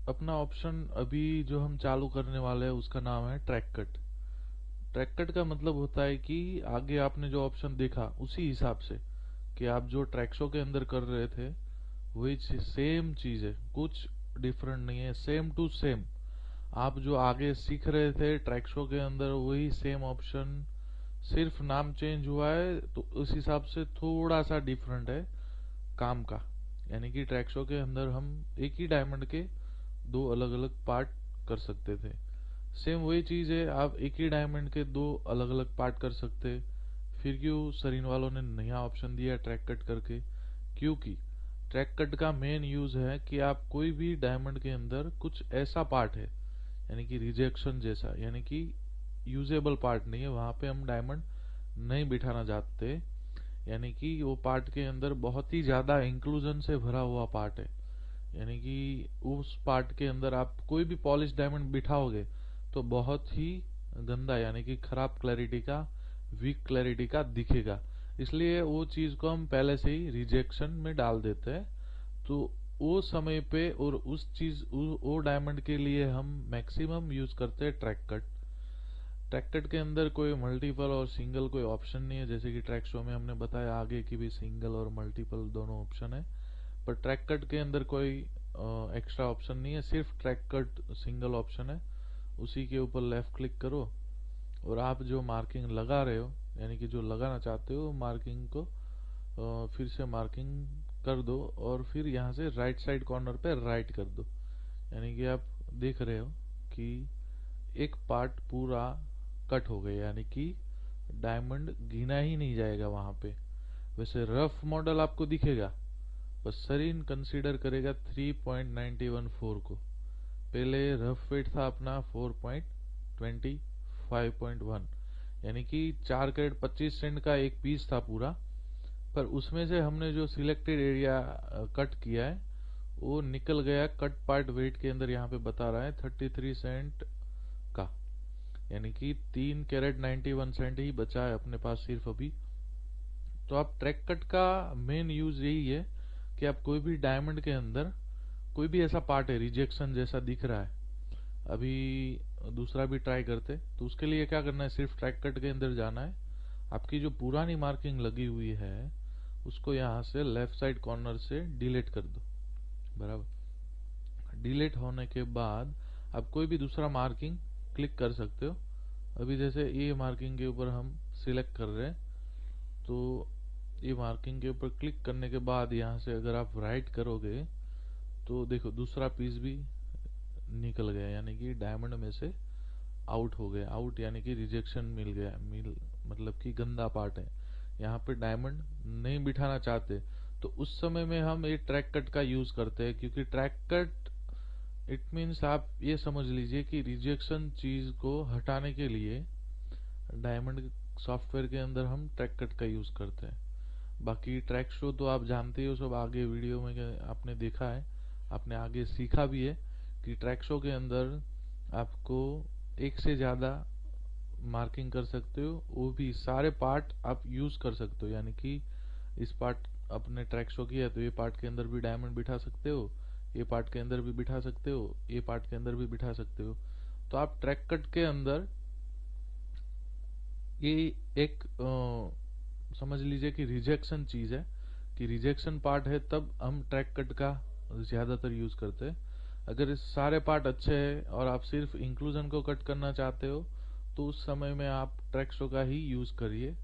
अपना ऑप्शन अभी जो हम चालू करने वाले हैं उसका नाम है ट्रैक कट। ट्रैक कट का मतलब होता है कि आगे आपने जो ऑप्शन देखा उसी हिसाब से कि आप जो ट्रैक शो के अंदर कर रहे थे वही सेम चीज है, कुछ डिफरेंट नहीं है, सेम टू सेम। आप जो आगे सीख रहे थे ट्रैक शो के अंदर वही सेम ऑप्शन, सिर्फ नाम चेंज हुआ है, तो उस हिसाब से थोड़ा सा डिफरेंट है काम का। यानी कि ट्रैक शो के अंदर हम एक ही डायमंड के दो अलग अलग पार्ट कर सकते थे। सेम वही चीज है, आप एक ही डायमंड के दो अलग अलग पार्ट कर सकते। फिर क्यों सरीन वालों ने नया ऑप्शन दिया ट्रैक कट करके? क्योंकि ट्रैक कट का मेन यूज है कि आप कोई भी डायमंड के अंदर कुछ ऐसा पार्ट है, यानी कि रिजेक्शन जैसा, यानी कि यूजेबल पार्ट नहीं है, वहां पे हम डायमंड नहीं बिठाना चाहते। यानी कि वो पार्ट के अंदर बहुत ही ज्यादा इंक्लूजन से भरा हुआ पार्ट है। यानी कि उस पार्ट के अंदर आप कोई भी पॉलिश डायमंड बिठाओगे तो बहुत ही गंदा, यानी कि खराब क्लैरिटी का, वीक क्लैरिटी का दिखेगा। इसलिए वो चीज को हम पहले से ही रिजेक्शन में डाल देते हैं। तो वो समय पे और उस चीज वो डायमंड के लिए हम मैक्सिमम यूज करते हैं ट्रैक कट। ट्रैक कट के अंदर कोई मल्टीपल और सिंगल कोई ऑप्शन नहीं है, जैसे कि ट्रैक शो में हमने बताया आगे की भी सिंगल और मल्टीपल दोनों ऑप्शन है। पर ट्रैक कट के अंदर कोई एक्स्ट्रा ऑप्शन नहीं है, सिर्फ ट्रैक कट सिंगल ऑप्शन है। उसी के ऊपर लेफ्ट क्लिक करो और आप जो मार्किंग लगा रहे हो, यानी कि जो लगाना चाहते हो मार्किंग को फिर से मार्किंग कर दो और फिर यहाँ से राइट साइड कॉर्नर पे राइट कर दो। यानी कि आप देख रहे हो कि एक पार्ट पूरा कट हो गया, यानी कि डायमंड गिना ही नहीं जाएगा वहां पे। वैसे रफ मॉडल आपको दिखेगा, बस सरीन कंसीडर करेगा 3.914 को। पहले रफ वेट था अपना 4.25.1, यानी कि 4 कैरेट 25 सेंट का एक पीस था पूरा। पर उसमें से हमने जो सिलेक्टेड एरिया कट किया है वो निकल गया कट पार्ट वेट के अंदर, यहाँ पे बता रहा है 33 सेंट का। यानी कि 3 कैरेट 91 सेंट ही बचा है अपने पास सिर्फ अभी। तो आप ट्रैक कट का मेन यूज यही है कि आप कोई भी डायमंड के अंदर कोई भी ऐसा पार्ट है रिजेक्शन जैसा दिख रहा है, अभी दूसरा भी ट्राई करते। तो उसके लिए क्या करना है, सिर्फ ट्रैक कट के अंदर जाना है, आपकी जो पुरानी मार्किंग लगी हुई है उसको यहाँ से लेफ्ट साइड कॉर्नर से डिलीट कर दो। बराबर, डिलीट होने के बाद आप कोई भी दूसरा मार्किंग क्लिक कर सकते हो। अभी जैसे ये मार्किंग के ऊपर हम सिलेक्ट कर रहे हैं, तो ये मार्किंग के ऊपर क्लिक करने के बाद यहाँ से अगर आप राइट करोगे तो देखो दूसरा पीस भी निकल गया, यानी कि डायमंड में से आउट हो गया। आउट यानी कि रिजेक्शन मिल गया, मतलब कि गंदा पार्ट है, यहाँ पे डायमंड नहीं बिठाना चाहते। तो उस समय में हम ये ट्रैक कट का यूज करते हैं, क्योंकि ट्रैक कट इट मीन्स आप ये समझ लीजिए कि रिजेक्शन चीज को हटाने के लिए डायमंड सॉफ्टवेयर के अंदर हम ट्रैक कट का यूज करते हैं। बाकी ट्रैक शो तो आप जानते हो, सब आगे वीडियो में आपने देखा है, आपने आगे सीखा भी है कि ट्रैक शो के अंदर आपको एक से ज्यादा मार्किंग कर सकते हो, वो भी सारे पार्ट आप यूज कर सकते हो। यानी कि इस पार्ट अपने ट्रैक शो किया तो ये पार्ट के अंदर भी डायमंड बिठा सकते हो, ये पार्ट के अंदर भी बिठा सकते हो, ये पार्ट के अंदर भी बिठा सकते हो। तो आप ट्रैक कट के अंदर ये एक समझ लीजिए कि रिजेक्शन चीज है, कि रिजेक्शन पार्ट है तब हम ट्रैक कट का ज्यादातर यूज करते हैं। अगर इस सारे पार्ट अच्छे हैं और आप सिर्फ इंक्लूजन को कट करना चाहते हो तो उस समय में आप ट्रैक शो का ही यूज करिए।